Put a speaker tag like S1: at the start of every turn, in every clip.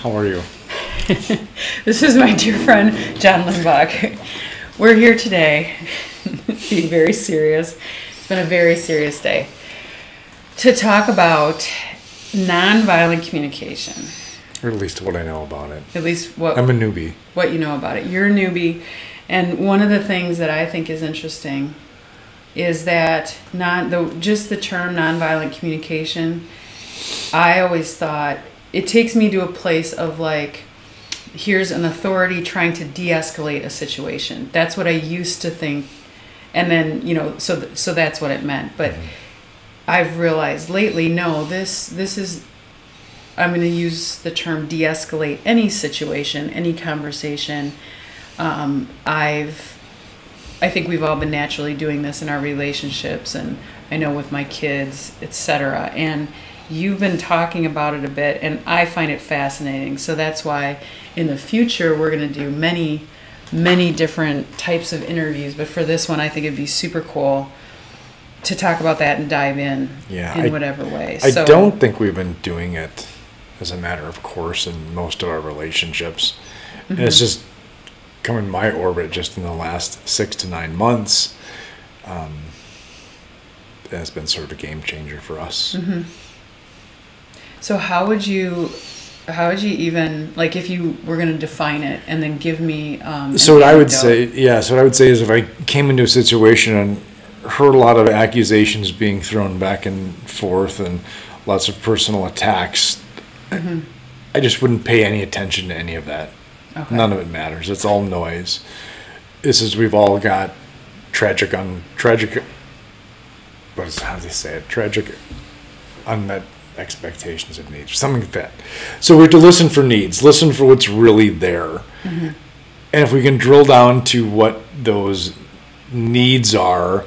S1: How are you?
S2: This is my dear friend, John Limbach. We're here today, being very serious. It's been a very serious day, to talk about nonviolent communication.
S1: Or at least what I know about it.
S2: At least what
S1: I'm a newbie.
S2: What you know about it. You're a newbie. And one of the things that I think is interesting is that just the term nonviolent communication, I always thought it takes me to a place of like, here's an authority trying to de-escalate a situation. That's what I used to think. And then, so that's what it meant. But I've realized lately, no, this is, I'm going to use the term de-escalate any situation, any conversation. I think we've all been naturally doing this in our relationships, and I know with my kids, etc. And you've been talking about it a bit, and I find it fascinating. So that's why in the future we're going to do many, many different types of interviews. But for this one, I think it'd be super cool to talk about that and dive in whatever way.
S1: I don't think we've been doing it as a matter of course in most of our relationships. And it's just come in my orbit just in the last 6 to 9 months. It has been sort of a game changer for us.
S2: So how would you even, like, if you were going to define it and then give me
S1: so what I would say is if I came into a situation and heard a lot of accusations being thrown back and forth and lots of personal attacks, I just wouldn't pay any attention to any of that. Okay. None of it matters. It's all noise. This is, we've all got tragic, how do they say it? Tragic unmet expectations of needs, something like that. So we have to listen for needs, listen for what's really there. And if we can drill down to what those needs are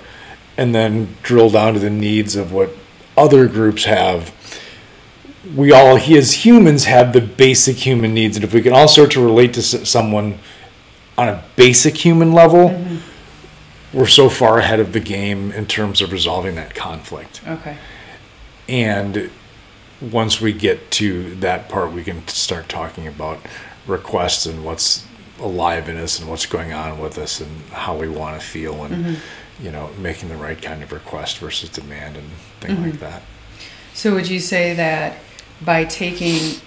S1: and then drill down to the needs of what other groups have, we all, as humans, have the basic human needs. And if we can all start to relate to someone on a basic human level, we're so far ahead of the game in terms of resolving that conflict.
S2: Okay.
S1: And once we get to that part, we can start talking about requests and what's alive in us and what's going on with us and how we want to feel and, making the right kind of request versus demand and things like that.
S2: So would you say that by taking,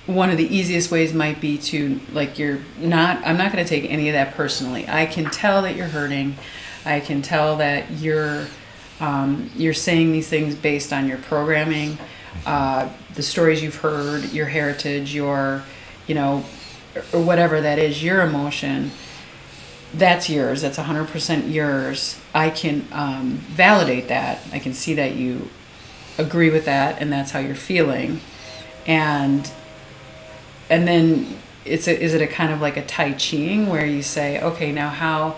S2: one of the easiest ways might be to, like, I'm not going to take any of that personally. I can tell that you're hurting. I can tell that you're saying these things based on your programming, the stories you've heard, your heritage, your, or whatever that is, your emotion. That's yours. That's 100% yours. I can validate that. I can see that you agree with that, and that's how you're feeling. And then is it a kind of like a Tai Chiing where you say, okay, now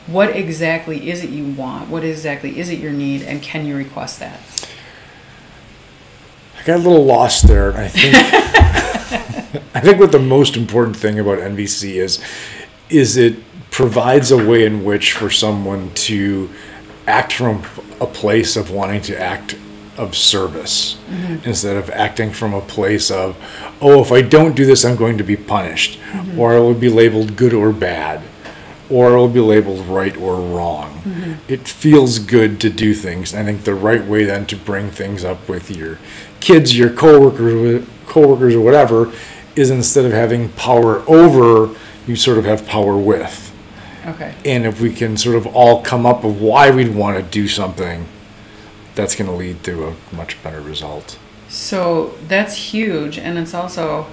S2: what exactly is it you want? What exactly is it your need? And can you request that?
S1: I got a little lost there. I think I think what the most important thing about NVC is it provides a way in which for someone to act from a place of wanting to act of service instead of acting from a place of, if I don't do this, I'm going to be punished, or I will be labeled good or bad, or it will be labeled right or wrong. It feels good to do things. I think the right way then to bring things up with your kids, your coworkers or whatever, is instead of having power over, you sort of have power with.
S2: Okay.
S1: And if we can sort of all come up with why we'd want to do something, that's going to lead to a much better result.
S2: So that's huge. And it's also,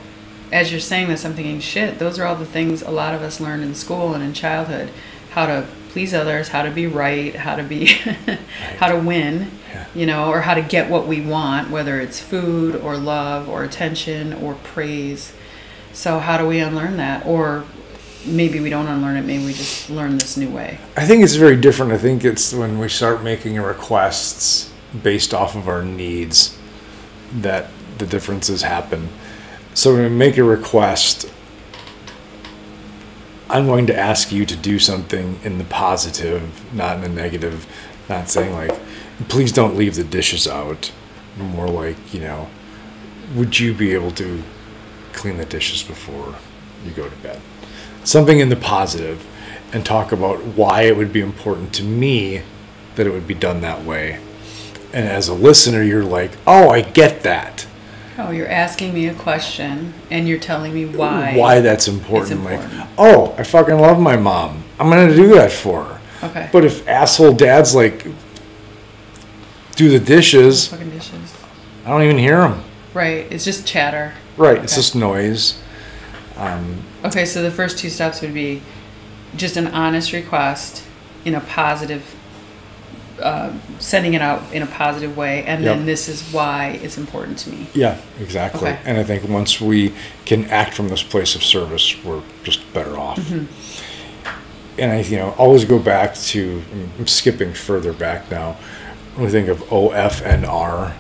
S2: as you're saying this, I'm thinking, shit, those are all the things a lot of us learned in school and in childhood. How to please others, how to be right, how to be, how to win, or how to get what we want, whether it's food or love or attention or praise. So how do we unlearn that? Or maybe we don't unlearn it, maybe we just learn this new way.
S1: I think it's very different. I think it's when we start making requests based off of our needs that the differences happen. So when we make a request, I'm going to ask you to do something in the positive, not in the negative, not saying like, please don't leave the dishes out. More like, would you be able to clean the dishes before you go to bed. Something in the positive, and talk about why it would be important to me that it would be done that way. And as a listener, you're like, oh, I get that.
S2: Oh, you're asking me a question, and you're telling me why.
S1: Why that's important.
S2: It's important.
S1: Like, oh, I fucking love my mom. I'm going to do that for her.
S2: Okay.
S1: But if asshole dad's like, do the dishes,
S2: fucking dishes,
S1: I don't even hear them.
S2: Right. It's just chatter.
S1: Right. It's just noise.
S2: Okay, so the first two steps would be just an honest request in a positive, sending it out in a positive way, and then this is why it's important to me.
S1: Yeah, exactly.
S2: Okay.
S1: And I think once we can act from this place of service, we're just better off. And I, always go back to, I'm skipping further back now, when we think of OFNR,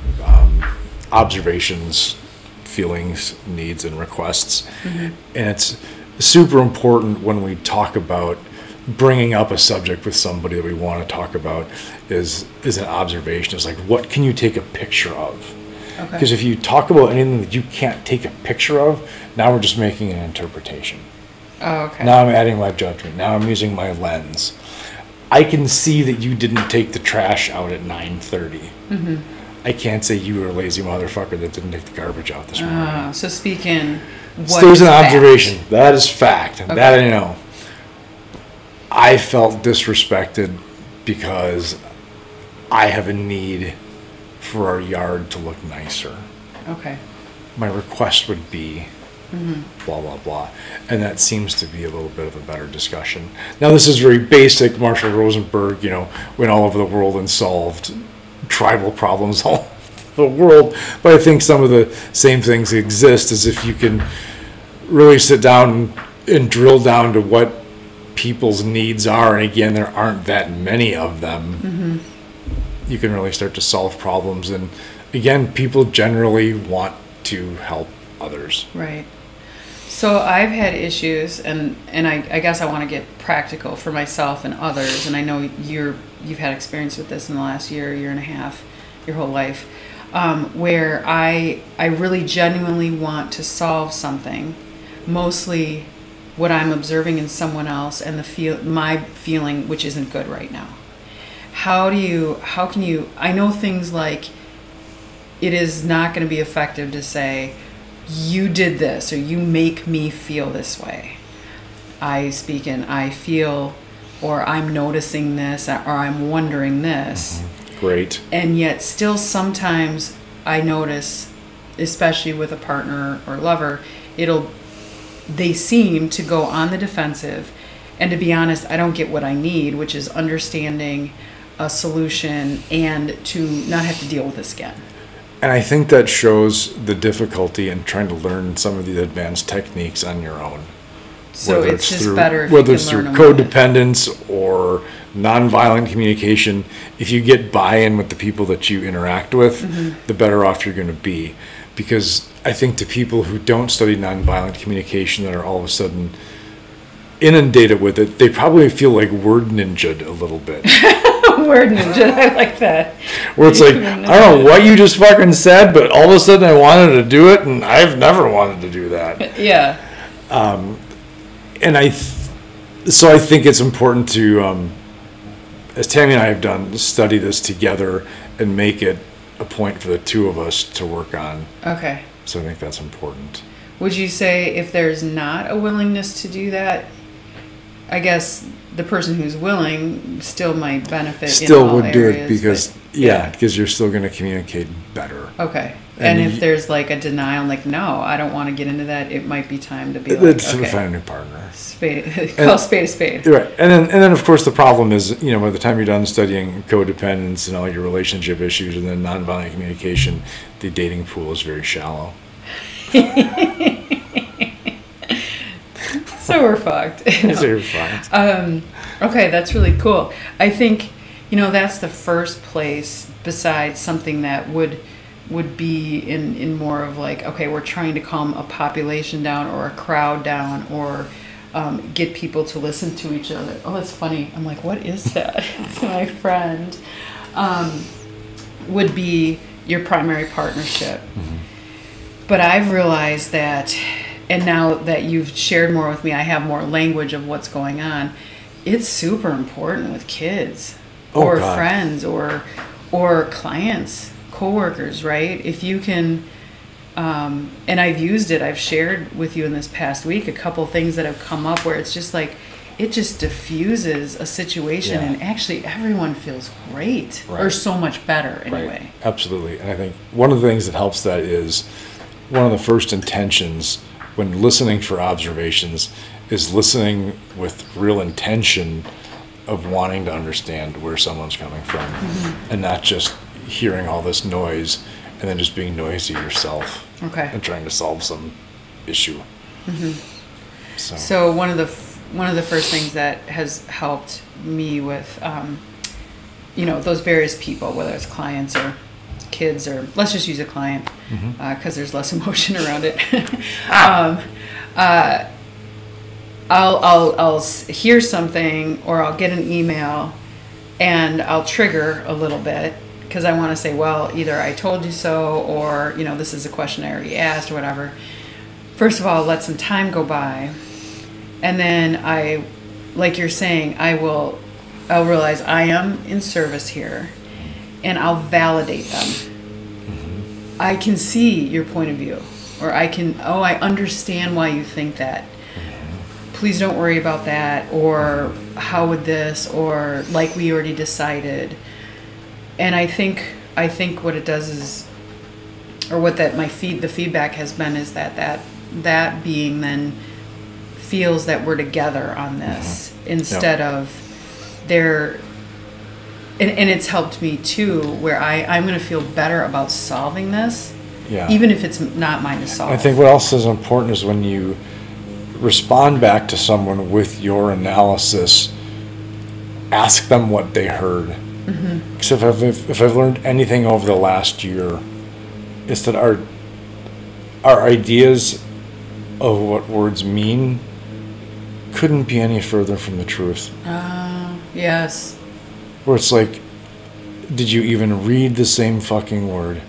S1: observations, feelings, needs, and requests. And it's super important when we talk about bringing up a subject with somebody that we want to talk about is an observation. It's like, what can you take a picture of? Because if you talk about anything that you can't take a picture of, now we're just making an interpretation.
S2: Oh, okay.
S1: Now I'm adding my judgment. Now I'm using my lens. I can see that you didn't take the trash out at 9:30. I can't say you were a lazy motherfucker that didn't take the garbage out this morning.
S2: So speaking,
S1: So there's an observation. That is fact. And that I know. I felt disrespected because I have a need for our yard to look nicer.
S2: Okay.
S1: My request would be blah, blah, blah. And that seems to be a little bit of a better discussion. Now, this is very basic. Marshall Rosenberg, went all over the world and solved tribal problems all over the world. But I think some of the same things exist, as if you can really sit down and drill down to what people's needs are. And again, there aren't that many of them. You can really start to solve problems. And again, people generally want to help others.
S2: Right. So I've had issues, and I guess I want to get practical for myself and others, and I know you've had experience with this in the last year and a half, your whole life, where I really genuinely want to solve something, mostly what I'm observing in someone else and my feeling, which isn't good right now. How can you, I know things like it is not going to be effective to say, you did this, or you make me feel this way. I feel, or I'm noticing this, or I'm wondering this.
S1: Great.
S2: And yet still sometimes I notice, especially with a partner or lover, they seem to go on the defensive. And to be honest, I don't get what I need, which is understanding a solution and to not have to deal with this again.
S1: And I think that shows the difficulty in trying to learn some of these advanced techniques on your own.
S2: So it's just better if
S1: whether
S2: you
S1: it's
S2: can
S1: through
S2: learn them.
S1: codependence or nonviolent communication. If you get buy-in with the people that you interact with, the better off you're going to be. Because I think to people who don't study nonviolent communication that are all of a sudden inundated with it, they probably feel like word ninja'd a little bit.
S2: Word ninja, I like that.
S1: Where it's like, I don't know what you just fucking said, but all of a sudden I wanted to do it, and I've never wanted to do that.
S2: Yeah.
S1: And so I think it's important to, as Tammy and I have done, study this together and make it a point for the two of us to work on.
S2: Okay.
S1: So I think that's important.
S2: Would you say if there's not a willingness to do that, I guess the person who's willing still might benefit
S1: Still
S2: in all
S1: would do
S2: areas,
S1: it because,
S2: but,
S1: because you're still going to communicate better.
S2: Okay. And if there's like a denial, like, no, I don't want to get into that, it might be time to be like, okay,
S1: find a new partner.
S2: Call spade a spade.
S1: Right. And then of course the problem is, by the time you're done studying codependence and all your relationship issues and then nonviolent communication, the dating pool is very shallow.
S2: So we're fucked.
S1: So you're fucked.
S2: Okay, that's really cool. I think, that's the first place besides something that would be in more of like, okay, we're trying to calm a population down or a crowd down or get people to listen to each other. Oh, that's funny. I'm like, what is that? It's my friend. Would be your primary partnership. But I've realized that and now that you've shared more with me, I have more language of what's going on. It's super important with kids or
S1: God.
S2: friends or clients, coworkers, right? If you can, and I've used it, I've shared with you in this past week a couple things that have come up where it's just like, it just diffuses a situation, and actually everyone feels great, or so much better anyway.
S1: Right. Absolutely. And I think one of the things that helps that is one of the first intentions when listening for observations is listening with real intention of wanting to understand where someone's coming from, and not just hearing all this noise and then just being noisy yourself and trying to solve some issue.
S2: So one of the first things that has helped me with those various people, whether it's clients or kids, or let's just use a client because there's less emotion around it. I'll hear something, or I'll get an email and I'll trigger a little bit because I want to say, well, either I told you so, or this is a question I already asked, or whatever. First of all, let some time go by, and then like you're saying, I'll realize I am in service here, and I'll validate them. I can see your point of view, or I understand why you think that. Please don't worry about that, or how would this, or like we already decided. And I think what it does is, or what the feedback has been, is that being then feels that we're together on this instead of there. And it's helped me too, where I'm going to feel better about solving this, even if it's not mine to solve.
S1: I think what else is important is when you respond back to someone with your analysis, ask them what they heard. Because if I've learned anything over the last year, it's that our ideas of what words mean couldn't be any further from the truth.
S2: Yes.
S1: Where it's like, did you even read the same fucking word?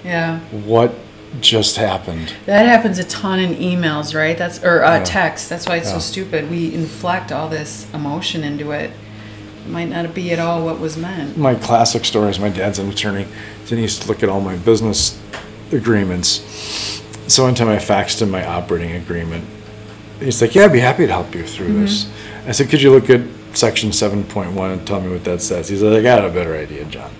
S2: Yeah.
S1: What just happened?
S2: That happens a ton in emails, right? Text. That's why it's so stupid. We inflect all this emotion into it. It might not be at all what was meant. My
S1: classic story is my dad's an attorney, and he used to look at all my business agreements. So one time I faxed him my operating agreement. He's like, yeah, I'd be happy to help you through this. I said, could you look at section 7.1 and tell me what that says? He's like, I got a better idea, John.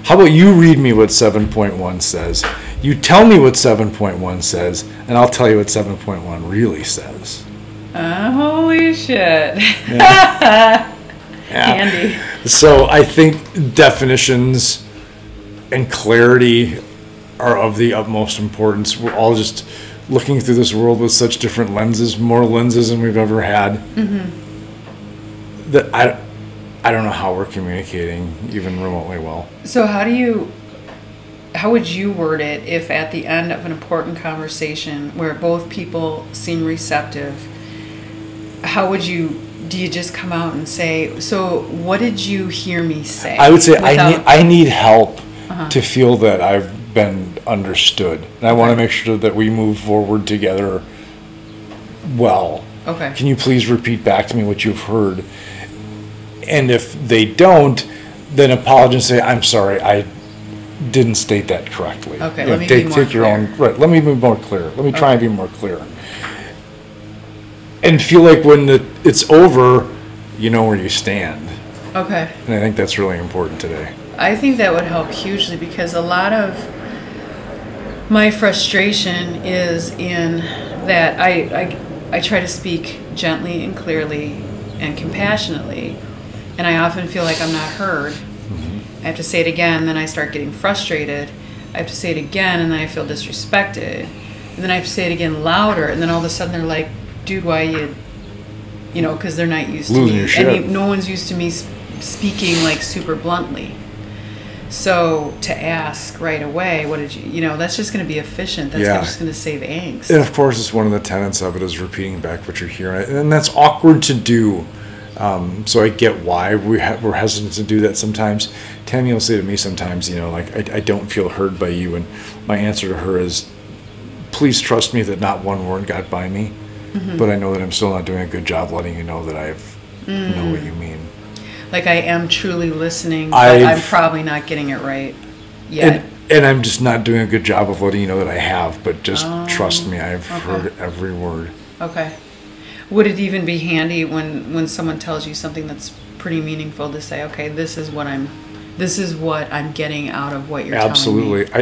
S1: How about you read me what 7.1 says? You tell me what 7.1 says, and I'll tell you what 7.1 really says.
S2: Holy shit. Handy.
S1: So I think definitions and clarity are of the utmost importance. We're all just looking through this world with such different lenses, more lenses than we've ever had. That I don't know how we're communicating even remotely well.
S2: So how would you word it if at the end of an important conversation where both people seem receptive, do you just come out and say, so what did you hear me say?
S1: I would say I need help to feel that I've been understood. And I want to make sure that we move forward together well.
S2: Okay.
S1: Can you please repeat back to me what you've heard? And if they don't, then apologize and say, I'm sorry, I didn't state that correctly.
S2: Okay, let me be more clear.
S1: Let me be more clear. Let me try and be more clear. And feel like when it's over, you know where you stand.
S2: Okay.
S1: And I think that's really important today.
S2: I think that would help hugely, because a lot of my frustration is in that I try to speak gently and clearly and compassionately, and I often feel like I'm not heard. I have to say it again, then I start getting frustrated. I have to say it again, and then I feel disrespected. And then I have to say it again louder, and then all of a sudden they're like, dude, why because they're not used
S1: losing
S2: to me.
S1: Your shit.
S2: I mean, no one's used to me speaking like super bluntly. So to ask right away, what did that's just going to be efficient. That's just going to save angst.
S1: And of course, it's one of the tenets of it is repeating back what you're hearing. And that's awkward to do. So I get why we're hesitant to do that sometimes. Tammy will say to me sometimes, I don't feel heard by you. And my answer to her is, please trust me that not one word got by me, but I know that I'm still not doing a good job letting you know that I know what you mean.
S2: Like I am truly listening, but I'm probably not getting it right yet.
S1: And I'm just not doing a good job of letting you know that I have, but just trust me, I've heard every word.
S2: Okay. Would it even be handy when someone tells you something that's pretty meaningful to say, okay, this is what I'm getting out of what you're telling me?
S1: Absolutely.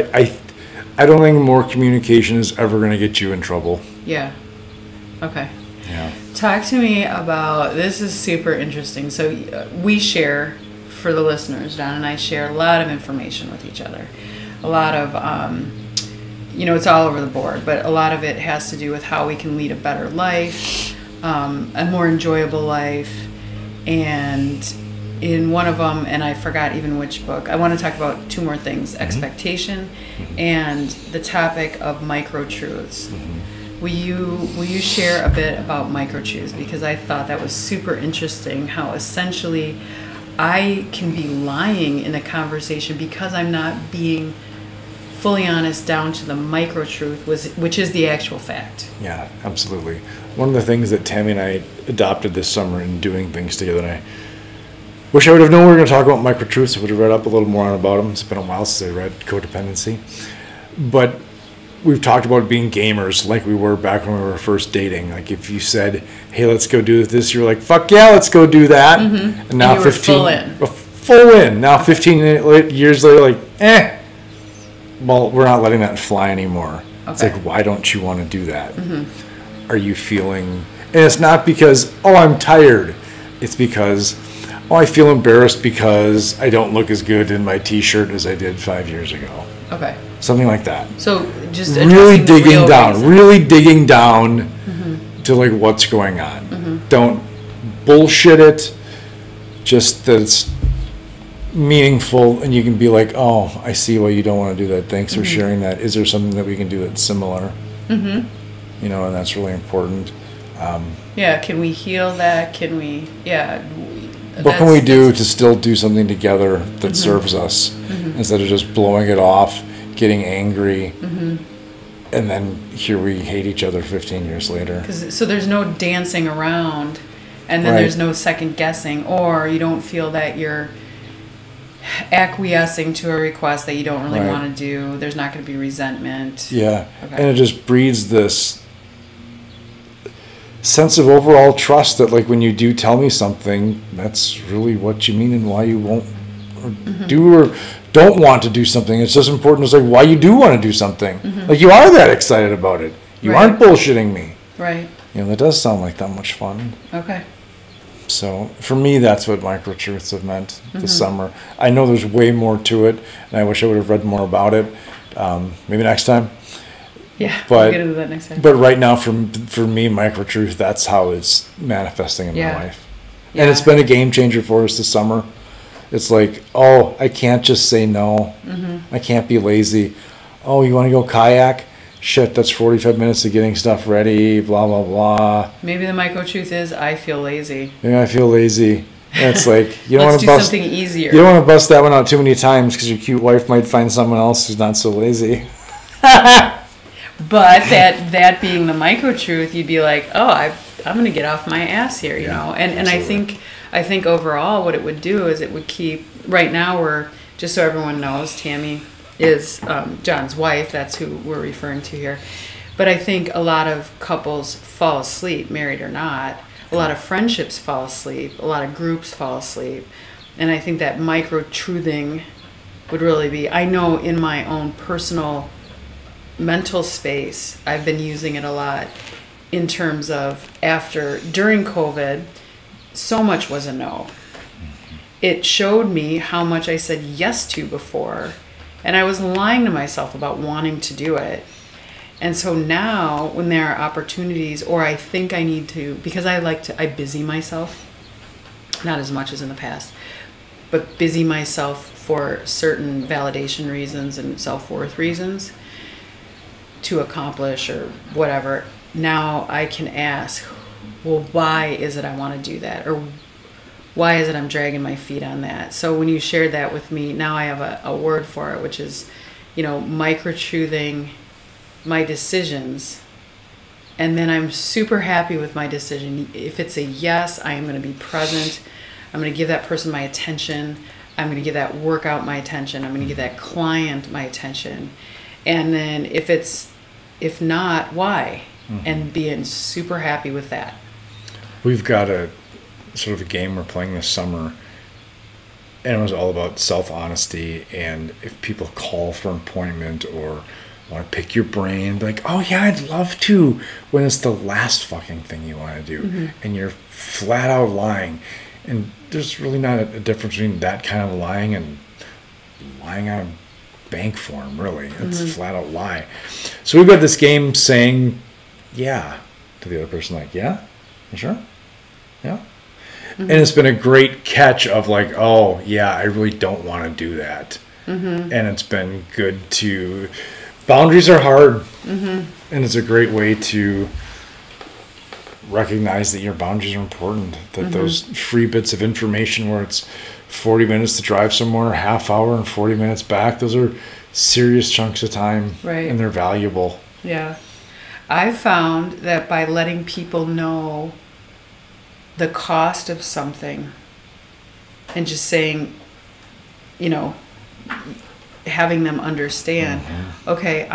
S1: I don't think more communication is ever going to get you in trouble.
S2: Yeah. Okay.
S1: Yeah.
S2: Talk to me about, this is super interesting. So we share, for the listeners, Don and I share a lot of information with each other. A lot of, it's all over the board, but a lot of it has to do with how we can lead a better life, a more enjoyable life. And in one of them, and I forgot even which book, I want to talk about two more things, expectation and the topic of micro-truths. Will you share a bit about micro-truths? Because I thought that was super interesting, how essentially I can be lying in a conversation because I'm not being fully honest down to the micro-truth, which is the actual fact.
S1: Yeah, absolutely. One of the things that Tammy and I adopted this summer in doing things together, and I wish I would have known we were going to talk about micro-truths. I would have read up a little more about them. It's been a while since I read Codependency. But we've talked about being gamers like we were back when we were first dating. Like if you said, hey, let's go do this, you were like, fuck yeah, let's go do that. And now
S2: and you
S1: 15
S2: were full in.
S1: Full in. Now 15 years later, like, well, we're not letting that fly anymore. Okay. It's like, why don't you want to do that? Are you feeling, and it's not because, I'm tired. It's because, I feel embarrassed because I don't look as good in my t-shirt as I did 5 years ago.
S2: Okay.
S1: Something like that.
S2: So just
S1: really digging down to like what's going on. Don't bullshit it. Just that it's meaningful, and you can be like, oh, I see why you don't want to do that. Thanks for sharing that. Is there something that we can do that's similar? And that's really important.
S2: Can we heal that? Can we,
S1: what can we do to still do something together that serves us instead of just blowing it off, getting angry, and then here we hate each other 15 years later.
S2: So there's no dancing around, and then there's no second guessing, or you don't feel that you're acquiescing to a request that you don't really want to do. There's not going to be resentment.
S1: Yeah, and it just breeds this sense of overall trust that like when you do tell me something, that's really what you mean and why you won't do or don't want to do something. It's just important as like why you do want to do something. Like you are that excited about it. You aren't bullshitting me.
S2: Right.
S1: That does sound like that much fun.
S2: Okay.
S1: So for me, that's what micro-truths have meant this summer. I know there's way more to it, and I wish I would have read more about it. Maybe next time.
S2: Yeah,
S1: but,
S2: we'll get into that next time.
S1: But right now, for me, micro-truth, that's how it's manifesting in my life.
S2: Yeah.
S1: And it's been a game changer for us this summer. It's like, I can't just say no. I can't be lazy. Oh, you want to go kayak? Shit, that's 45 minutes of getting stuff ready, blah, blah, blah.
S2: Maybe the micro-truth is I feel lazy.
S1: Maybe I feel lazy. And it's like, you don't
S2: Let's
S1: want
S2: do
S1: to
S2: something easier.
S1: You don't want to bust that one out too many times because your cute wife might find someone else who's not so lazy.
S2: But that being the micro-truth, you'd be like, I'm going to get off my ass here, you know. And I think overall what it would do is it would keep, right now we're, just so everyone knows, Tammy is John's wife. That's who we're referring to here. But I think a lot of couples fall asleep, married or not. A lot of friendships fall asleep. A lot of groups fall asleep. And I think that micro-truthing would really be, I know in my own personal mental space, I've been using it a lot in terms of during COVID, so much was a no. It showed me how much I said yes to before, and I was lying to myself about wanting to do it. And so now when there are opportunities, or I think I need to, because I busy myself, not as much as in the past, but busy myself for certain validation reasons and self-worth reasons to accomplish or whatever. Now I can ask, well, why is it I want to do that? Or why is it I'm dragging my feet on that? So when you shared that with me, now I have a word for it, which is, micro-truthing my decisions, and then I'm super happy with my decision. If it's a yes, I am going to be present. I'm going to give that person my attention. I'm going to give that workout my attention. I'm going to give that client my attention. And then if not, why? And being super happy with that.
S1: We've got a sort of a game we're playing this summer, and it was all about self-honesty. And if people call for an appointment or want to pick your brain, be like, oh yeah, I'd love to, when it's the last fucking thing you want to do, and you're flat out lying. And there's really not a difference between that kind of lying and lying on a bank form, really. It's a flat out lie. So we've got this game saying yeah to the other person, like, yeah, you sure? Yeah. And it's been a great catch of like, oh yeah, I really don't want to do that. And it's been good to, boundaries are hard, and it's a great way to recognize that your boundaries are important, that those free bits of information where it's 40 minutes to drive somewhere, half hour and 40 minutes back, those are serious chunks of time,
S2: right?
S1: And they're valuable.
S2: Yeah. I've found that by letting people know the cost of something and just saying, you know, having them understand, okay,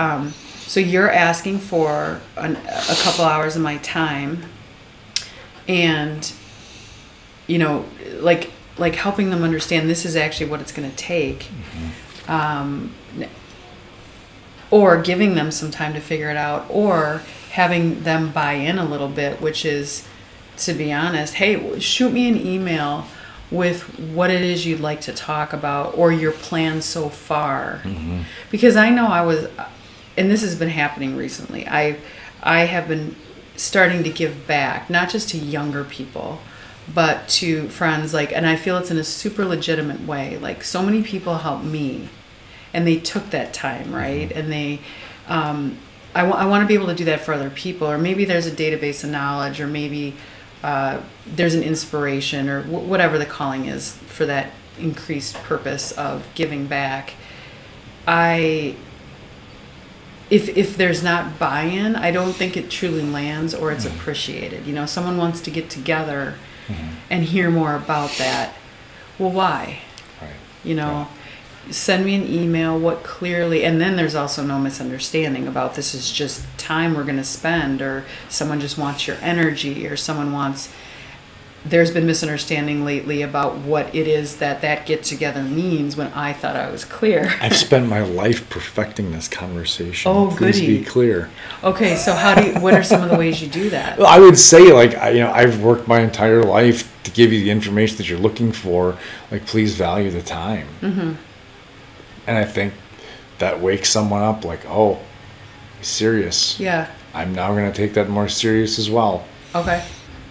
S2: so you're asking for a couple hours of my time, and, you know, like helping them understand this is actually what it's going to take, or giving them some time to figure it out, or having them buy in a little bit, which is, to be honest, hey, shoot me an email with what it is you'd like to talk about or your plan so far. Because I know and this has been happening recently, I have been starting to give back, not just to younger people, but to friends, like, and I feel it's in a super legitimate way. Like, so many people helped me, and they took that time, right? And they, I want to be able to do that for other people, or maybe there's a database of knowledge, or maybe there's an inspiration, or whatever the calling is for that increased purpose of giving back. If there's not buy-in, I don't think it truly lands or it's appreciated. You know, someone wants to get together and hear more about that. Well, why?
S1: Right.
S2: You know, send me an email, what clearly, and then there's also no misunderstanding about this is just time we're going to spend, or someone just wants your energy, or someone wants, there's been misunderstanding lately about what it is that get together means, when I thought I was clear.
S1: I've spent my life perfecting this conversation.
S2: Oh,
S1: Please
S2: goody.
S1: be clear.
S2: Okay, so what are some of the ways you do that?
S1: Well, I would say, like, I've worked my entire life to give you the information that you're looking for. Like, please value the time. And I think that wakes someone up, like, oh, he's serious.
S2: Yeah.
S1: I'm now going to take that more serious as well.
S2: Okay.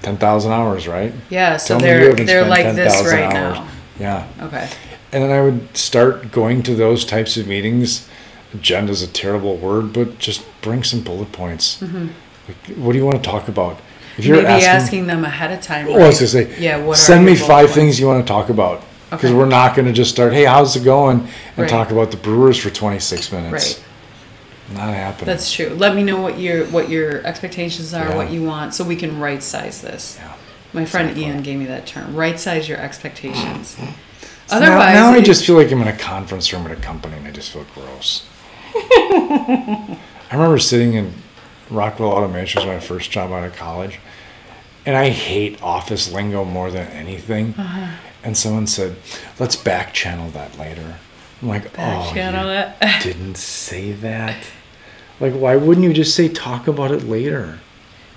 S1: 10,000 hours, right?
S2: Yeah, so
S1: Tell me you haven't
S2: they're
S1: spent
S2: like this
S1: 10,000
S2: right
S1: hours.
S2: now.
S1: Yeah.
S2: Okay.
S1: And then I would start going to those types of meetings. Agenda's a terrible word, but just bring some bullet points. Like, what do you want to talk about? If you're
S2: Maybe asking them ahead of time.
S1: Right? I was going to say,
S2: yeah,
S1: send me 5 things you want to talk about. Because we're not going to just start, hey, how's it going? And talk about the Brewers for 26 minutes.
S2: Right.
S1: Not happening.
S2: That's true. Let me know what your expectations are, what you want, so we can right size this.
S1: Yeah.
S2: My friend Ian gave me that term. Right size your expectations.
S1: So
S2: Otherwise,
S1: now I just feel like I'm in a conference room at a company, and I just feel gross. I remember sitting in Rockwell Automation, was my first job out of college, and I hate office lingo more than anything. And someone said, let's back channel that later. I'm like, you didn't say that? Like, why wouldn't you just say talk about it later?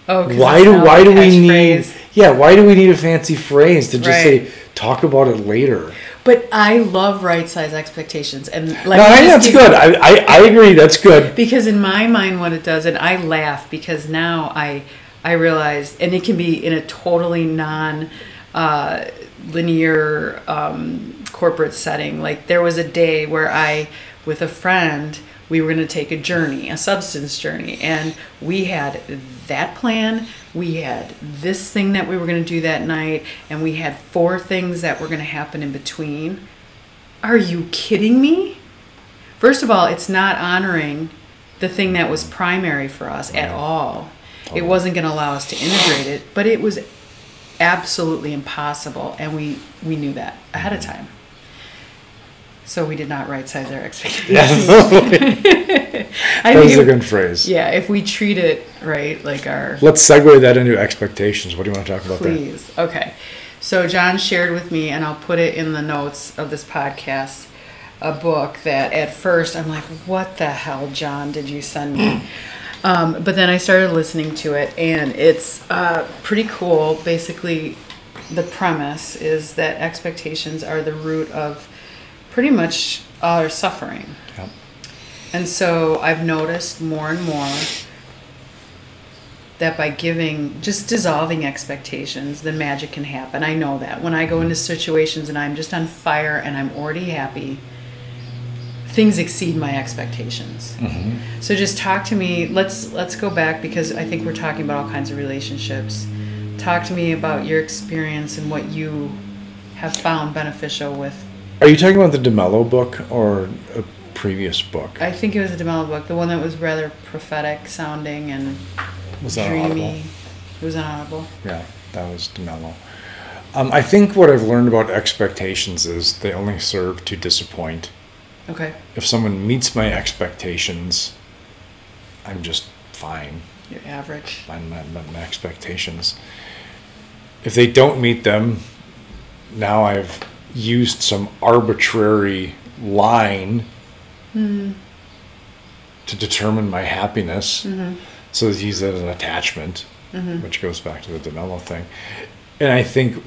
S2: Oh,
S1: why do we need a fancy phrase to just say talk about it later?
S2: But I love right size expectations, and like,
S1: that's good. I agree. That's good.
S2: Because in my mind, what it does, and I laugh because now I realize, and it can be in a totally linear corporate setting. Like, there was a day where with a friend, we were going to take a journey, a substance journey, and we had that plan, we had this thing that we were going to do that night, and we had 4 things that were going to happen in between. Are you kidding me? First of all, it's not honoring the thing that was primary for us at all.
S1: Totally.
S2: It wasn't going to allow us to integrate it, but it was absolutely impossible, and we knew that ahead of time. So we did not right-size our expectations.
S1: That was a good phrase.
S2: Yeah, if we treat it right, like our...
S1: Let's segue that into expectations. What do you want to talk about there?
S2: Please. Okay. So John shared with me, and I'll put it in the notes of this podcast, a book that at first I'm like, what the hell, John, did you send me? But then I started listening to it, and it's pretty cool. Basically, the premise is that expectations are the root of pretty much all our suffering.
S1: Yep.
S2: And so I've noticed more and more that by just dissolving expectations, the magic can happen. I know that. When I go into situations and I'm just on fire and I'm already happy, things exceed my expectations. Mm-hmm. So just talk to me. Let's go back, because I think we're talking about all kinds of relationships. Talk to me about your experience and what you have found beneficial with.
S1: Are you talking about the Mello book or a previous book?
S2: I think it was the Mello book, the one that was rather prophetic sounding and
S1: was that
S2: dreamy.
S1: Audible?
S2: It was on Audible.
S1: Yeah, that was Mello. I think what I've learned about expectations is they only serve to disappoint.
S2: Okay.
S1: If someone meets my expectations, I'm just fine.
S2: You're average.
S1: Fine my expectations. If they don't meet them, now I've used some arbitrary line to determine my happiness. Mm-hmm. So let's use that as an attachment, which goes back to the DeMello thing. And I think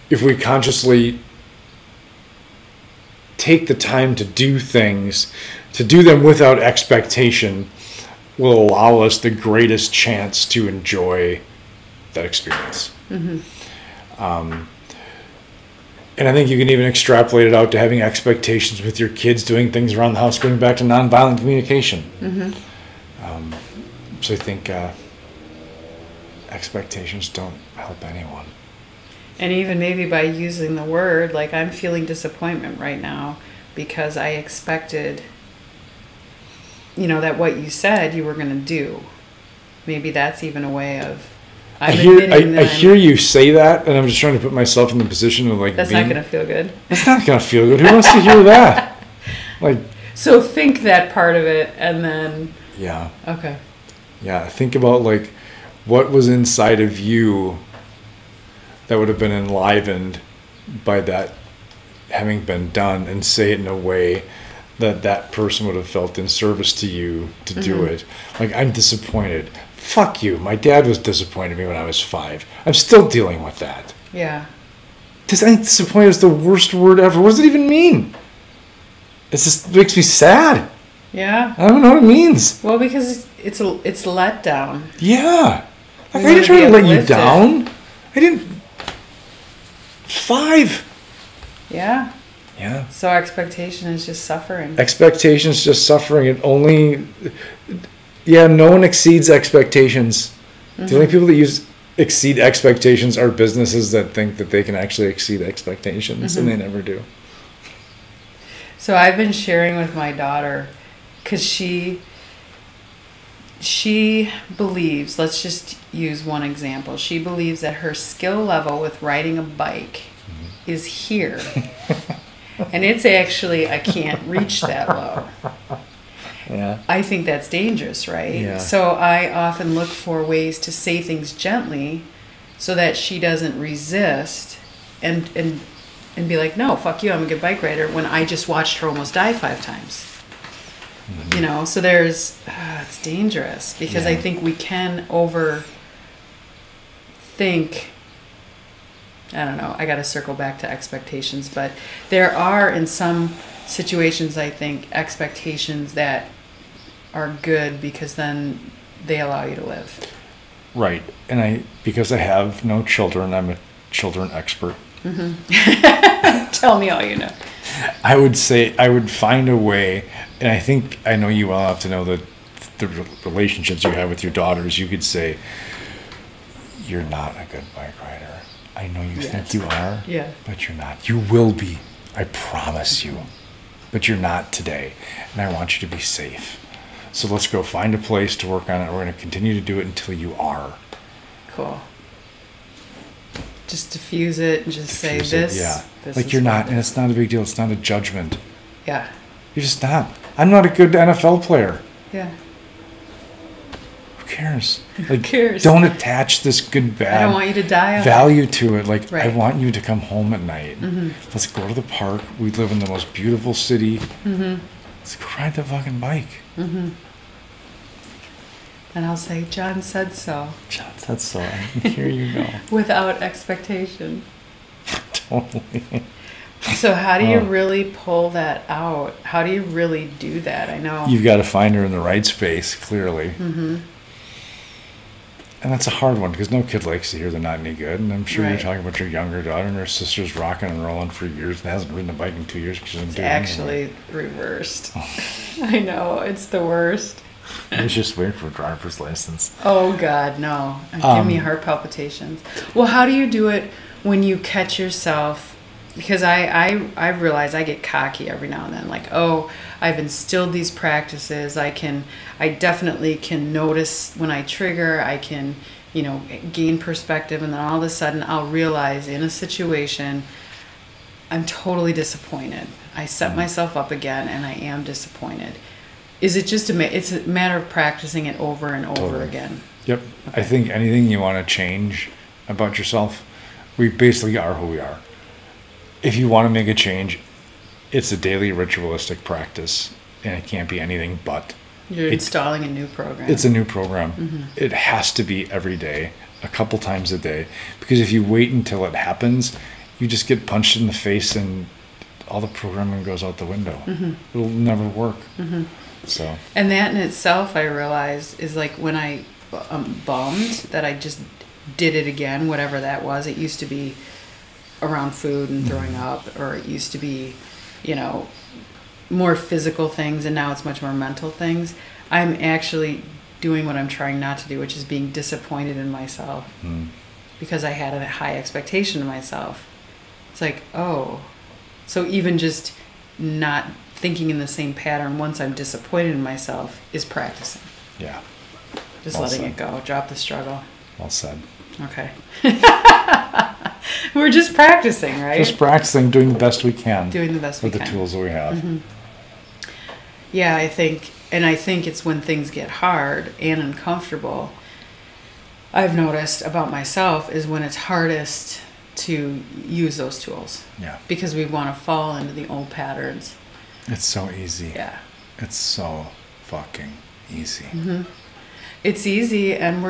S1: if we consciously take the time to do things, to do them without expectation, will allow us the greatest chance to enjoy that experience. Mm-hmm. And I think you can even extrapolate it out to having expectations with your kids doing things around the house, going back to nonviolent communication. Mm-hmm. So I think expectations don't help anyone.
S2: And even maybe by using the word, like, I'm feeling disappointment right now because I expected, that what you said you were going to do. Maybe that's even a way of... I
S1: hear you say that, and I'm just trying to put myself in the position of
S2: that's not going to feel good.
S1: It's not going to feel good. Who wants to hear that?
S2: So think that part of it, and then...
S1: Yeah.
S2: Okay.
S1: Yeah, think about, what was inside of you that would have been enlivened by that having been done, and say it in a way that person would have felt in service to you to do it. I'm disappointed. Fuck you. My dad was disappointed in me when I was 5. I'm still dealing with that.
S2: Yeah.
S1: I think disappointed is the worst word ever. What does it even mean? It makes me sad.
S2: Yeah.
S1: I don't know what it means.
S2: Well, because it's let down.
S1: Yeah. I didn't try to let you down. I didn't. 5.
S2: Yeah.
S1: Yeah.
S2: So expectation is just suffering.
S1: Expectation is just suffering. It only... Yeah, no one exceeds expectations. Mm-hmm. The only people that exceed expectations are businesses that think that they can actually exceed expectations, and they never do.
S2: So I've been sharing with my daughter, because she believes, let's just use one example, she believes that her skill level with riding a bike is here. And it's actually, I can't reach that low.
S1: Yeah.
S2: I think that's dangerous, right?
S1: Yeah.
S2: So I often look for ways to say things gently so that she doesn't resist and be like, no, fuck you, I'm a good bike rider, when I just watched her almost die 5 times. Mm-hmm. So there's, it's dangerous, because I think we can overthink. I don't know, I got to circle back to expectations, but there are, in some situations, I think, expectations that are good, because then they allow you to live.
S1: Right. And because I have no children, I'm a children expert.
S2: Mm-hmm. Tell me all you know.
S1: I would say I would find a way, and I think I know you well enough to know that the relationships you have with your daughters, you could say, you're not a good bike rider. I know you think you are, but you're not. You will be. I promise you. But you're not today. And I want you to be safe. So let's go find a place to work on it. We're going to continue to do it until you are.
S2: Cool. Just diffuse it and just say this.
S1: Yeah.
S2: This
S1: like
S2: is
S1: you're not,
S2: what-
S1: and it's not a big deal. It's not a judgment.
S2: Yeah.
S1: You're just not. I'm not a good NFL player.
S2: Yeah.
S1: Who cares?
S2: Who cares?
S1: Don't attach this good bad
S2: I don't want you to die.
S1: value to it. Like
S2: Right.
S1: I want you to come home at night.
S2: Mm-hmm.
S1: Let's go to the park. We live in the most beautiful city.
S2: Mm-hmm.
S1: Let's go ride the fucking bike.
S2: Mm-hmm. And I'll say, John said so.
S1: John said so. And here you go.
S2: Without expectation.
S1: Totally.
S2: So how do you
S1: Oh.
S2: really pull that out? How do you really do that? I know.
S1: You've got to find her in the right space, clearly.
S2: Mm-hmm.
S1: And that's a hard one because no kid likes to hear they're not any good. And I'm sure
S2: Right.
S1: you're talking about your younger daughter and her sister's rocking and rolling for years and hasn't ridden a bike in 2 years because she doesn't
S2: It's
S1: do it
S2: actually
S1: anyway.
S2: reversed. I know. It's the worst.
S1: I was just waiting for a driver's license.
S2: Oh, God, no. Give me heart palpitations. Well, how do you do it when you catch yourself? Because I realize I get cocky every now and then. Like, oh, I've instilled these practices. I definitely can notice when I trigger. I can, gain perspective. And then all of a sudden I'll realize in a situation, I'm totally disappointed. I set myself up again and I am disappointed. Is it just it's a matter of practicing it over and over
S1: Totally.
S2: again?
S1: Yep. I think anything you want to change about yourself, we basically are who we are. If you want to make a change, it's a daily ritualistic practice, and it can't be anything but.
S2: You're installing a new program.
S1: It's a new program.
S2: Mm-hmm.
S1: It has to be every day, a couple times a day, because if you wait until it happens, you just get punched in the face and all the programming goes out the window.
S2: Mm-hmm.
S1: It'll never work.
S2: Mm-hmm.
S1: So.
S2: And that in itself, I realized, is like when I bummed that I just did it again, whatever that was. It used to be around food and throwing up, or it used to be, more physical things, and now it's much more mental things. I'm actually doing what I'm trying not to do, which is being disappointed in myself because I had a high expectation of myself. It's like, oh, so even just not thinking in the same pattern once I'm disappointed in myself is practicing.
S1: Yeah.
S2: Just
S1: Well
S2: letting
S1: said.
S2: it go. Drop the struggle.
S1: Well said.
S2: Okay. We're just practicing, right?
S1: Just practicing, doing the best we can
S2: Doing the best we
S1: with
S2: can.
S1: the tools that we have.
S2: Mm-hmm. Yeah, I think it's when things get hard and uncomfortable, I've noticed about myself, is when it's hardest to use those tools.
S1: Yeah.
S2: Because we want to fall into the old patterns.
S1: It's so easy.
S2: Yeah.
S1: It's so fucking easy.
S2: Mm-hmm. It's easy, and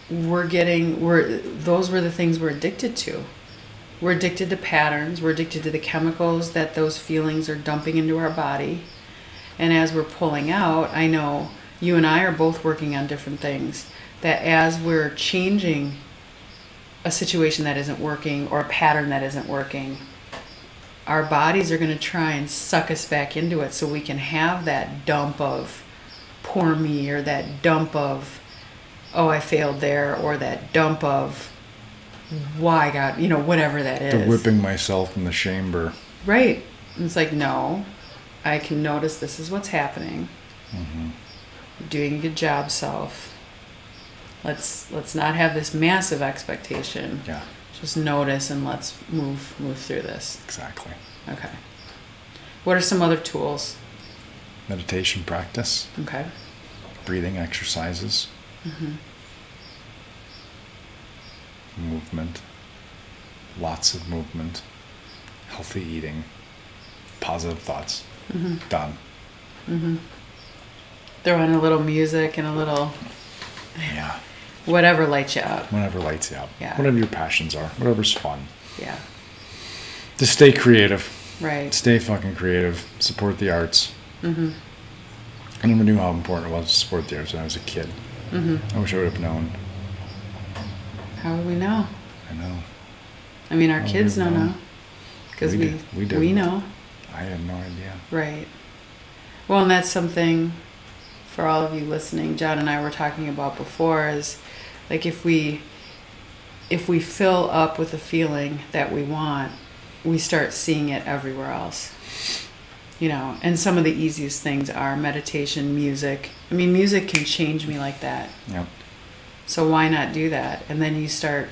S2: those were the things we're addicted to. We're addicted to patterns. We're addicted to the chemicals that those feelings are dumping into our body. And as we're pulling out, I know you and I are both working on different things, that as we're changing a situation that isn't working or a pattern that isn't working, our bodies are going to try and suck us back into it so we can have that dump of poor me, or that dump of, oh, I failed there, or that dump of, why God, whatever that is.
S1: The whipping myself in the chamber.
S2: Right. And it's like, no, I can notice this is what's happening.
S1: Mm-hmm.
S2: You're doing a good job, self. Let's not have this massive expectation.
S1: Yeah,
S2: Just notice and let's move through this.
S1: exactly.
S2: Okay. What are some other tools?
S1: Meditation practice,
S2: Okay.
S1: breathing exercises,
S2: Mm-hmm.
S1: movement, lots of movement, healthy eating, positive thoughts.
S2: Mm-hmm.
S1: Done.
S2: Mm-hmm. Throw in a little music and a little
S1: Yeah.
S2: whatever lights you up.
S1: Whatever lights you up.
S2: Yeah.
S1: Whatever your passions are. Whatever's fun.
S2: Yeah.
S1: Just stay creative.
S2: Right.
S1: Stay fucking creative. Support the arts.
S2: Mm-hmm.
S1: I never knew how important it was to support the arts when I was a kid.
S2: Mm-hmm.
S1: I wish I would have known.
S2: How would we know?
S1: I know.
S2: I mean, our
S1: How
S2: kids
S1: would
S2: don't
S1: we know?
S2: know. Because
S1: We
S2: we
S1: did. We didn't.
S2: we know.
S1: I had no idea.
S2: Right. Well, and that's something for all of you listening, John and I were talking about before, is like if we fill up with a feeling that we want, we start seeing it everywhere else. You know, and some of the easiest things are meditation, music. I mean, music can change me like that.
S1: Yeah.
S2: So why not do that? And then you start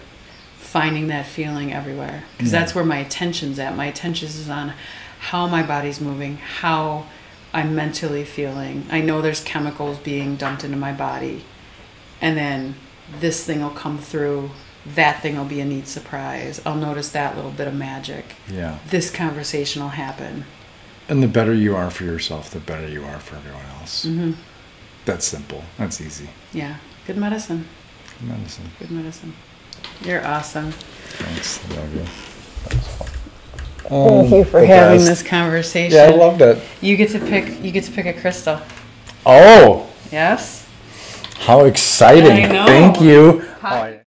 S2: finding that feeling everywhere. Because that's where my attention's at. My attention is on how my body's moving, how I'm mentally feeling. I know there's chemicals being dumped into my body. And then this thing will come through. That thing will be a neat surprise. I'll notice that little bit of magic.
S1: Yeah.
S2: This conversation will happen.
S1: And the better you are for yourself, the better you are for everyone else.
S2: Mm-hmm.
S1: That's simple. That's easy.
S2: Yeah. Good medicine.
S1: Good medicine.
S2: Good medicine. You're awesome.
S1: Thanks. Love you.
S2: Thank you for having this conversation.
S1: Yeah, I loved it.
S2: You get to pick a crystal.
S1: Oh.
S2: Yes?
S1: How exciting.
S2: I know.
S1: Thank you.
S2: Hi.